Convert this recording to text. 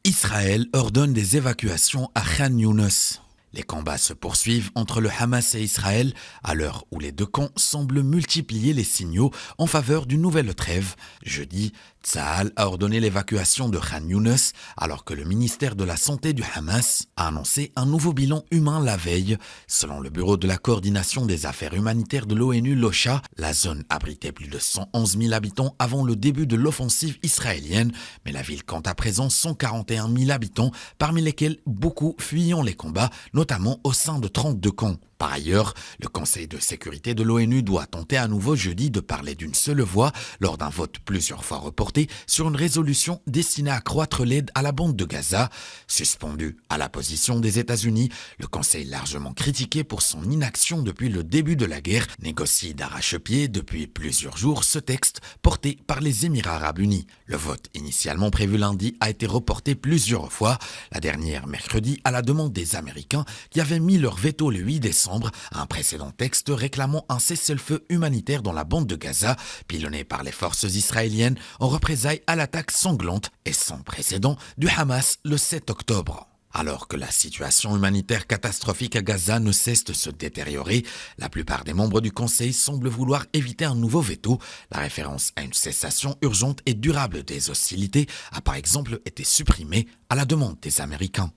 Israël ordonne des évacuations à Khan Younes. Les combats se poursuivent entre le Hamas et Israël à l'heure où les deux camps semblent multiplier les signaux en faveur d'une nouvelle trêve. Jeudi, Tsahal a ordonné l'évacuation de Khan Younes alors que le ministère de la Santé du Hamas a annoncé un nouveau bilan humain la veille. Selon le Bureau de la coordination des affaires humanitaires de l'ONU, l'OCHA, la zone abritait plus de 111 000 habitants avant le début de l'offensive israélienne, mais la ville compte à présent 141 000 habitants, parmi lesquels beaucoup fuyant les combats, notamment au sein de 32 camps. Par ailleurs, le Conseil de sécurité de l'ONU doit tenter à nouveau jeudi de parler d'une seule voix lors d'un vote plusieurs fois reporté sur une résolution destinée à accroître l'aide à la bande de Gaza. Suspendu à la position des États-Unis, le Conseil largement critiqué pour son inaction depuis le début de la guerre négocie d'arrache-pied depuis plusieurs jours ce texte porté par les Émirats arabes unis. Le vote initialement prévu lundi a été reporté plusieurs fois, la dernière mercredi à la demande des Américains qui avaient mis leur veto le 8 décembre à un précédent texte réclamant un cessez-le-feu humanitaire dans la bande de Gaza, pilonné par les forces israéliennes en représailles à l'attaque sanglante et sans précédent du Hamas le 7 octobre. Alors que la situation humanitaire catastrophique à Gaza ne cesse de se détériorer, la plupart des membres du Conseil semblent vouloir éviter un nouveau veto. La référence à une cessation urgente et durable des hostilités a par exemple été supprimée à la demande des Américains.